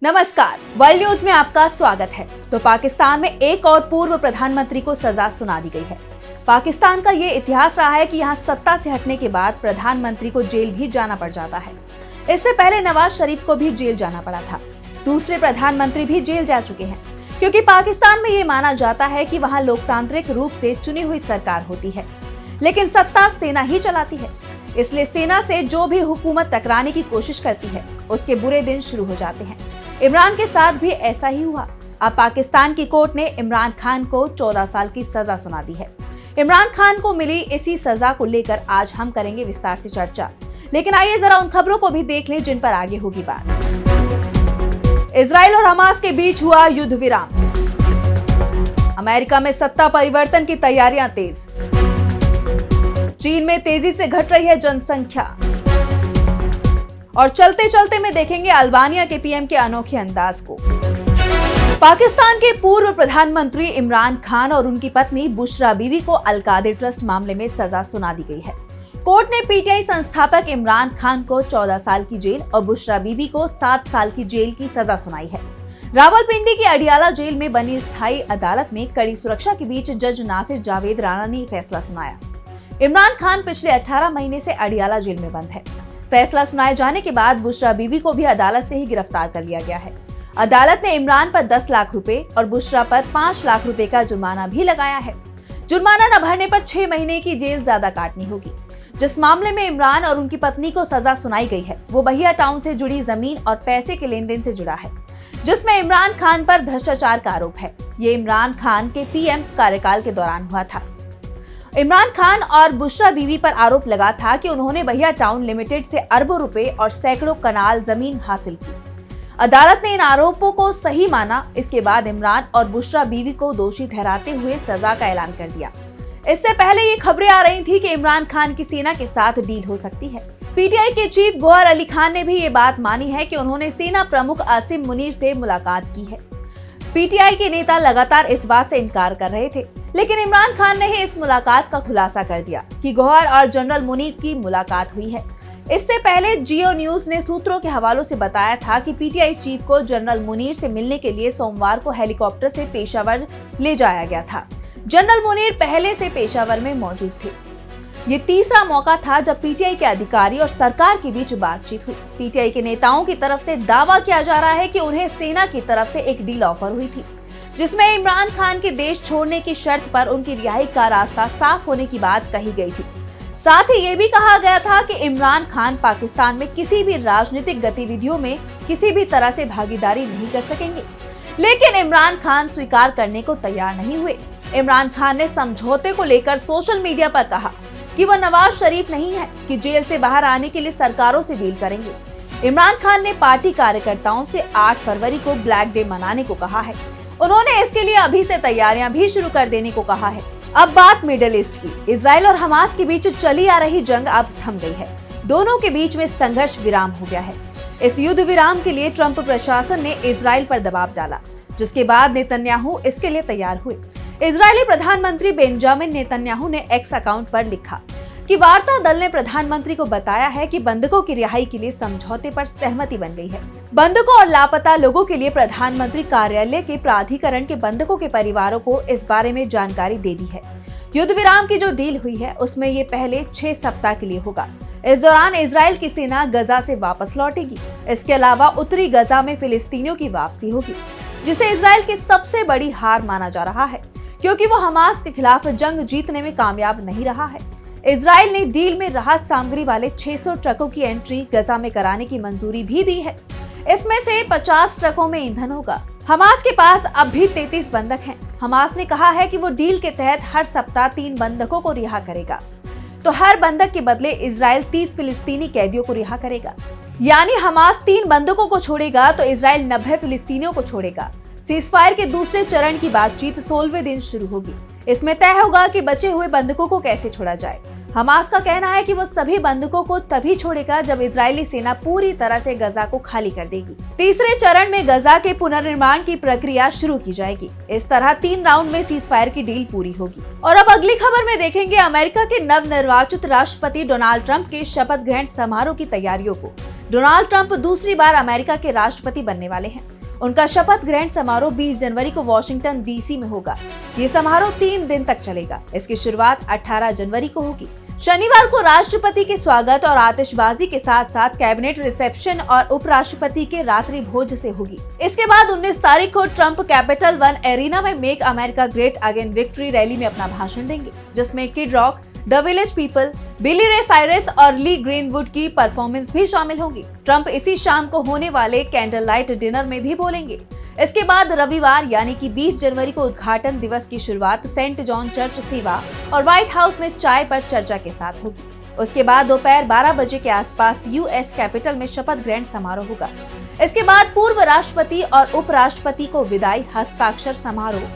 नमस्कार, world news में आपका स्वागत है। तो पाकिस्तान में एक और पूर्व प्रधानमंत्री को सजा सुना दी गई है। पाकिस्तान का ये इतिहास रहा है कि यहाँ सत्ता से हटने के बाद प्रधानमंत्री को जेल भी जाना पड़ जाता है। इससे पहले नवाज शरीफ को भी जेल जाना पड़ा था। दूसरे प्रधानमंत्री भी जेल जा चुके हैं, क्योंकि पाकिस्तान में ये माना जाता है कि वहाँ लोकतांत्रिक रूप से चुनी हुई सरकार होती है, लेकिन सत्ता सेना ही चलाती है। इसलिए सेना से जो भी हुकूमत टकराने की कोशिश करती है, उसके बुरे दिन शुरू हो जाते हैं। इमरान के साथ भी ऐसा ही हुआ। अब पाकिस्तान की कोर्ट ने इमरान खान को 14 साल की सजा सुना दी है। इमरान खान को मिली इसी सजा को लेकर आज हम करेंगे विस्तार से चर्चा। लेकिन आइए जरा उन खबरों को भी देख लें जिन पर आगे होगी बात। इजराइल और हमास के बीच हुआ युद्ध विराम। अमेरिका में सत्ता परिवर्तन की तैयारियां तेज। चीन में तेजी से घट रही है जनसंख्या। और चलते चलते में देखेंगे अल्बानिया के पीएम के अनोखे अंदाज को। पाकिस्तान के पूर्व प्रधानमंत्री इमरान खान और उनकी पत्नी बुशरा बीवी को अल कादिर ट्रस्ट मामले में सजा सुना दी गई है। कोर्ट ने पीटीआई संस्थापक इमरान खान को 14 साल की जेल और बुशरा बीवी को 7 साल की जेल की सजा सुनाई है। रावलपिंडी की अडियाला जेल में बनी स्थायी अदालत में कड़ी सुरक्षा के बीच जज नासिर जावेद राणा ने फैसला सुनाया। इमरान खान पिछले 18 महीने से अडियाला जेल में बंद है। फैसला सुनाए जाने के बाद बुशरा बीवी को भी अदालत से ही गिरफ्तार कर लिया गया है। अदालत ने इमरान पर 10 लाख रुपए और बुशरा पर 5 लाख रुपए का जुर्माना भी लगाया है। जुर्माना न भरने पर 6 महीने की जेल ज्यादा काटनी होगी। जिस मामले में इमरान और उनकी पत्नी को सजा सुनाई गई है, वो बहिया टाउन से जुड़ी जमीन और पैसे के लेन देन से जुड़ा है, जिसमें इमरान खान पर भ्रष्टाचार का आरोप है। ये इमरान खान के पीएम कार्यकाल के दौरान हुआ था। इमरान खान और बुशरा बीवी पर आरोप लगा था कि उन्होंने बहिया टाउन लिमिटेड से अरबों रुपए और सैकड़ों कनाल जमीन हासिल की। अदालत ने इन आरोपों को सही माना। इसके बाद इमरान और बुशरा बीवी को दोषी ठहराते हुए सजा का ऐलान कर दिया। इससे पहले ये खबरें आ रही थी कि इमरान खान की सेना के साथ डील हो सकती है। पीटीआई के चीफ गौहर अली खान ने भी ये बात मानी है कि उन्होंने सेना प्रमुख आसिम मुनीर से मुलाकात की है। पीटीआई के नेता लगातार इस बात से इनकार कर रहे थे, लेकिन इमरान खान ने ही इस मुलाकात का खुलासा कर दिया कि गौहर और जनरल मुनीर की मुलाकात हुई है। इससे पहले जियो न्यूज ने सूत्रों के हवालों से बताया था कि पीटीआई चीफ को जनरल मुनीर से मिलने के लिए सोमवार को हेलीकॉप्टर से पेशावर ले जाया गया था। जनरल मुनीर पहले से पेशावर में मौजूद थे। ये तीसरा मौका था जब पीटीआई के अधिकारी और सरकार के बीच बातचीत हुई। पीटीआई के नेताओं की तरफ से दावा किया जा रहा है कि उन्हें सेना की तरफ से एक डील ऑफर हुई थी, जिसमें इमरान खान के देश छोड़ने की शर्त पर उनकी रिहाई का रास्ता साफ होने की बात कही गई थी। साथ ही ये भी कहा गया था कि इमरान खान पाकिस्तान में किसी भी राजनीतिक गतिविधियों में किसी भी तरह से भागीदारी नहीं कर सकेंगे, लेकिन इमरान खान स्वीकार करने को तैयार नहीं हुए। इमरान खान ने समझौते को लेकर सोशल मीडिया पर कहा कि वह नवाज शरीफ नहीं है कि जेल से बाहर आने के लिए सरकारों से डील करेंगे। इमरान खान ने पार्टी कार्यकर्ताओं से 8 फरवरी को ब्लैक डे मनाने को कहा है। उन्होंने इसके लिए अभी से तैयारियां भी शुरू कर देने को कहा है। अब बात मिडिल ईस्ट की। इजराइल और हमास के बीच चली आ रही जंग अब थम गई है। दोनों के बीच में संघर्ष विराम हो गया है। इस युद्ध विराम के लिए ट्रंप प्रशासन ने इजराइल पर दबाव डाला, जिसके बाद नेतन्याहू इसके लिए तैयार हुए। इजरायली प्रधानमंत्री बेंजामिन नेतन्याहू ने एक्स अकाउंट पर लिखा कि वार्ता दल ने प्रधानमंत्री को बताया है कि बंधकों की रिहाई के लिए समझौते पर सहमति बन गई है। बंधकों और लापता लोगों के लिए प्रधानमंत्री कार्यालय के प्राधिकरण के बंधकों के परिवारों को इस बारे में जानकारी दे दी है। युद्ध विराम की जो डील हुई है, उसमें ये पहले 6 सप्ताह के लिए होगा। इस दौरान इजराइल की सेना गजा से वापस लौटेगी। इसके अलावा उत्तरी गजा में फिलिस्तीनियों की वापसी होगी, जिसे इजराइल की सबसे बड़ी हार माना जा रहा है, क्योंकि वो हमास के खिलाफ जंग जीतने में कामयाब नहीं रहा है। इजराइल ने डील में राहत सामग्री वाले 600 ट्रकों की एंट्री गजा में कराने की मंजूरी भी दी है। इसमें से 50 ट्रकों में ईंधन होगा। हमास के पास अब भी 33 बंधक हैं। हमास ने कहा है कि वो डील के तहत हर सप्ताह 3 बंधकों को रिहा करेगा। तो हर बंधक के बदले इजराइल 30 फिलिस्तीनी कैदियों को रिहा करेगा। यानी हमास 3 बंधकों को छोड़ेगा तो इजराइल 90 फिलिस्तीनियों को छोड़ेगा। सीजफायर के दूसरे चरण की बातचीत 16वें दिन शुरू होगी। इसमें तय होगा कि बचे हुए बंधकों को कैसे छोड़ा जाए। हमास का कहना है कि वो सभी बंधकों को तभी छोड़ेगा जब इजरायली सेना पूरी तरह से गजा को खाली कर देगी। तीसरे चरण में गजा के पुनर्निर्माण की प्रक्रिया शुरू की जाएगी। इस तरह 3 राउंड में सीजफायर की डील पूरी होगी। और अब अगली खबर में देखेंगे अमेरिका के नवनिर्वाचित राष्ट्रपति डोनाल्ड ट्रंप के शपथ ग्रहण समारोह की तैयारियों को। डोनाल्ड ट्रंप दूसरी बार अमेरिका के राष्ट्रपति बनने वाले हैं। उनका शपथ ग्रहण समारोह 20 जनवरी को वॉशिंगटन डीसी में होगा। ये समारोह 3 दिन तक चलेगा। इसकी शुरुआत 18 जनवरी को होगी। शनिवार को राष्ट्रपति के स्वागत और आतिशबाजी के साथ साथ कैबिनेट रिसेप्शन और उपराष्ट्रपति के रात्रि भोज से होगी। इसके बाद 19 तारीख को ट्रंप कैपिटल वन एरिना में make America great again victory rally में अपना भाषण देंगे, जिसमें Kid Rock, the Village People, Billy Ray Cyrus और ली ग्रीनवुड की परफॉर्मेंस भी शामिल होंगी। ट्रंप इसी शाम को होने वाले कैंडल लाइट डिनर में भी बोलेंगे। इसके बाद रविवार यानी कि 20 जनवरी को उद्घाटन दिवस की शुरुआत सेंट जॉन चर्च सेवा और व्हाइट हाउस में चाय पर चर्चा के साथ होगी। उसके बाद दोपहर 12 बजे के आसपास यूएस कैपिटल में शपथ ग्रहण समारोह होगा। इसके बाद पूर्व राष्ट्रपति और उपराष्ट्रपति को विदाई, हस्ताक्षर समारोह,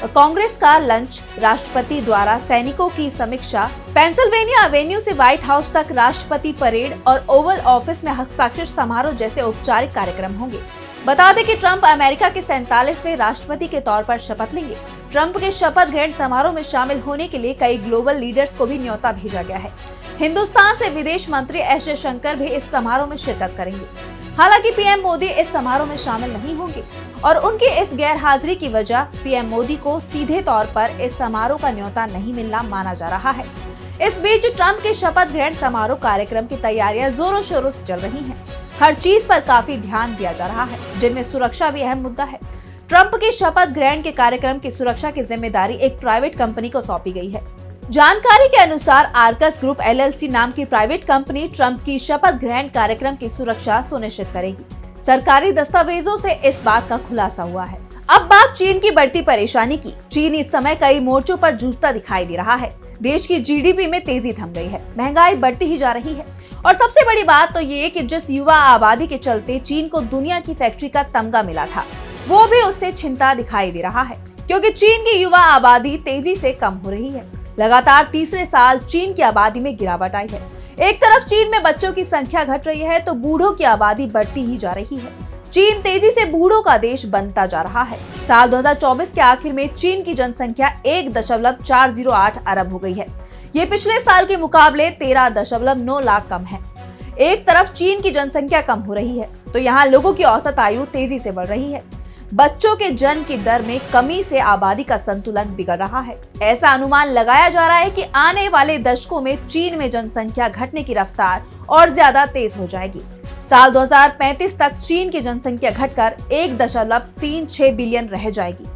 कांग्रेस का लंच, राष्ट्रपति द्वारा सैनिकों की समीक्षा, पेंसिल्वेनिया एवेन्यू से व्हाइट हाउस तक राष्ट्रपति परेड और ओवल ऑफिस में हस्ताक्षर समारोह जैसे औपचारिक कार्यक्रम होंगे। बता दें कि ट्रंप अमेरिका के 47वें राष्ट्रपति के तौर पर शपथ लेंगे। ट्रंप के शपथ ग्रहण समारोह में शामिल होने के लिए कई ग्लोबल लीडर्स को भी न्योता भेजा गया है। हिंदुस्तान से विदेश मंत्री एस जयशंकर भी इस समारोह में शिरकत करेंगे। हालांकि पीएम मोदी इस समारोह में शामिल नहीं होंगे और उनकी इस गैर हाजिरी की वजह पीएम मोदी को सीधे तौर पर इस समारोह का न्योता नहीं मिलना माना जा रहा है। इस बीच ट्रंप के शपथ ग्रहण समारोह कार्यक्रम की तैयारियां जोरों शोरों से चल रही हैं। हर चीज पर काफी ध्यान दिया जा रहा है, जिनमें सुरक्षा भी अहम मुद्दा है। ट्रंप के शपथ ग्रहण के कार्यक्रम की सुरक्षा की जिम्मेदारी एक प्राइवेट कंपनी को सौंपी गई है। जानकारी के अनुसार आर्कस ग्रुप एलएलसी नाम की प्राइवेट कंपनी ट्रंप की शपथ ग्रहण कार्यक्रम की सुरक्षा सुनिश्चित करेगी। सरकारी दस्तावेजों से इस बात का खुलासा हुआ है। अब बात चीन की बढ़ती परेशानी की। चीन इस समय कई मोर्चों पर जूझता दिखाई दे रहा है। देश की जीडीपी में तेजी थम गई है, महंगाई बढ़ती ही जा रही है और सबसे बड़ी बात तो ये कि जिस युवा आबादी के चलते चीन को दुनिया की फैक्ट्री का तमगा मिला था, वो भी उससे छिनता दिखाई दे रहा है, क्योंकि चीन की युवा आबादी तेजी से कम हो रही है। लगातार तीसरे साल चीन की आबादी में गिरावट आई है। एक तरफ चीन में बच्चों की संख्या घट रही है तो बूढ़ों की आबादी बढ़ती ही जा रही है। चीन तेजी से बूढ़ों का देश बनता जा रहा है। साल 2024 के आखिर में चीन की जनसंख्या 1.408 अरब हो गई है। ये पिछले साल के मुकाबले 13.9 लाख कम है। एक तरफ चीन की जनसंख्या कम हो रही है तो यहाँ लोगों की औसत आयु तेजी से बढ़ रही है। बच्चों के जन्म की दर में कमी से आबादी का संतुलन बिगड़ रहा है। ऐसा अनुमान लगाया जा रहा है कि आने वाले दशकों में चीन में जनसंख्या घटने की रफ्तार और ज्यादा तेज हो जाएगी। साल 2035 तक चीन की जनसंख्या घटकर 1.36 बिलियन रह जाएगी।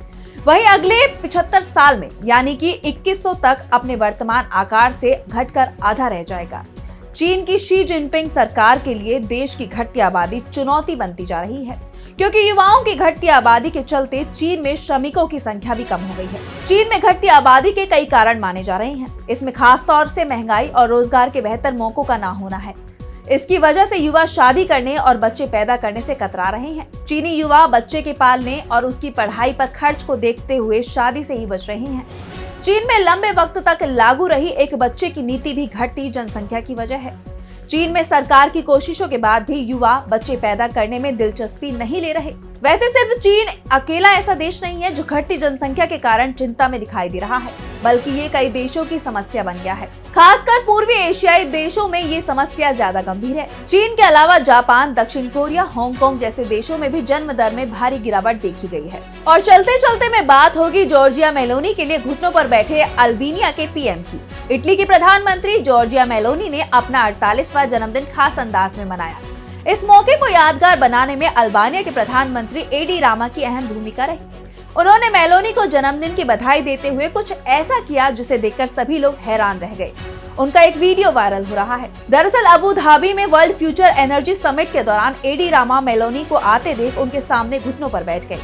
वहीं अगले 75 साल में यानी कि 2100 तक अपने वर्तमान आकार से घटकर आधा रह जाएगा। चीन की शी जिनपिंग सरकार के लिए देश की घटती आबादी चुनौती बनती जा रही है, क्योंकि युवाओं की घटती आबादी के चलते चीन में श्रमिकों की संख्या भी कम हो गई है। चीन में घटती आबादी के कई कारण माने जा रहे हैं। इसमें खास तौर से महंगाई और रोजगार के बेहतर मौकों का ना होना है। इसकी वजह से युवा शादी करने और बच्चे पैदा करने से कतरा रहे हैं। चीनी युवा बच्चे के पालने और उसकी पढ़ाई पर खर्च को देखते हुए शादी से ही बच रहे हैं। चीन में लंबे वक्त तक लागू रही एक बच्चे की नीति भी घटती जनसंख्या की वजह है। चीन में सरकार की कोशिशों के बाद भी युवा बच्चे पैदा करने में दिलचस्पी नहीं ले रहे। वैसे सिर्फ चीन अकेला ऐसा देश नहीं है जो घटती जनसंख्या के कारण चिंता में दिखाई दे रहा है, बल्कि ये कई देशों की समस्या बन गया है। खासकर पूर्वी एशियाई देशों में ये समस्या ज्यादा गंभीर है। चीन के अलावा जापान, दक्षिण कोरिया, हांगकांग जैसे देशों में भी जन्म दर में भारी गिरावट देखी गई है। और चलते चलते में बात होगी जॉर्जिया मेलोनी के लिए घुटनों पर बैठे अल्बानिया के पीएम की। इटली की प्रधानमंत्री जॉर्जिया मेलोनी ने अपना 48वां जन्मदिन खास अंदाज में मनाया। इस मौके को यादगार बनाने में अल्बानिया के प्रधानमंत्री एडी रामा की अहम भूमिका रही। उन्होंने मेलोनी को जन्मदिन की बधाई देते हुए कुछ ऐसा किया जिसे देखकर सभी लोग हैरान रह गए। उनका एक वीडियो वायरल हो रहा है। दरअसल अबू धाबी में वर्ल्ड फ्यूचर एनर्जी समिट के दौरान एडी रामा मेलोनी को आते देख उनके सामने घुटनों पर बैठ गए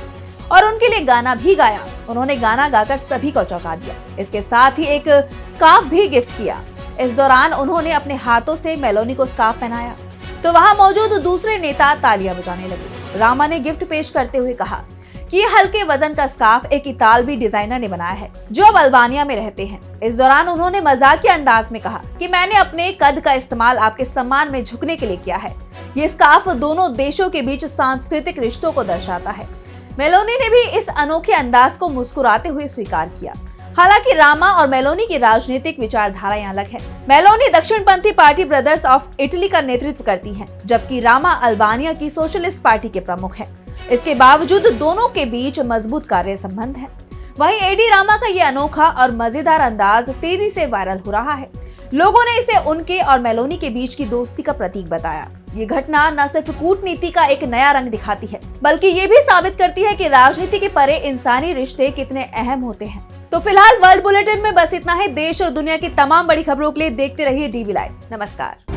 और उनके लिए गाना भी गाया। उन्होंने गाना गाकर सभी को चौंका दिया। इसके साथ ही एक स्कार्फ भी गिफ्ट किया। इस दौरान उन्होंने अपने हाथों से मेलोनी को स्कार्फ पहनाया तो वहां मौजूद दूसरे नेता तालियां बजाने लगे। रामा ने गिफ्ट पेश करते हुए कहा कि ये हल्के वजन का स्कार्फ एक इतालवी डिजाइनर ने बनाया है जो अब अल्बानिया में रहते हैं। इस दौरान उन्होंने मजाकिया अंदाज में कहा कि मैंने अपने कद का इस्तेमाल आपके सम्मान में झुकने के लिए किया है। ये स्कार्फ दोनों देशों के बीच सांस्कृतिक रिश्तों को दर्शाता है। मेलोनी ने भी इस अनोखे अंदाज को मुस्कुराते हुए स्वीकार किया। हालांकि रामा और मेलोनी की राजनीतिक विचारधाराएं अलग है। मेलोनी दक्षिणपंथी पार्टी ब्रदर्स ऑफ इटली का नेतृत्व करती हैं, जबकि रामा अल्बानिया की सोशलिस्ट पार्टी के प्रमुख हैं। इसके बावजूद दोनों के बीच मजबूत कार्य संबंध है। वहीं एडी रामा का ये अनोखा और मजेदार अंदाज तेजी से वायरल हो रहा है। लोगों ने इसे उनके और मेलोनी के बीच की दोस्ती का प्रतीक बताया। ये घटना न सिर्फ कूटनीति का एक नया रंग दिखाती है, बल्कि ये भी साबित करती है कि राजनीति के परे इंसानी रिश्ते कितने अहम होते हैं। तो फिलहाल वर्ल्ड बुलेटिन में बस इतना ही। देश और दुनिया की तमाम बड़ी खबरों के लिए देखते रहिए डीवी लाइव। नमस्कार।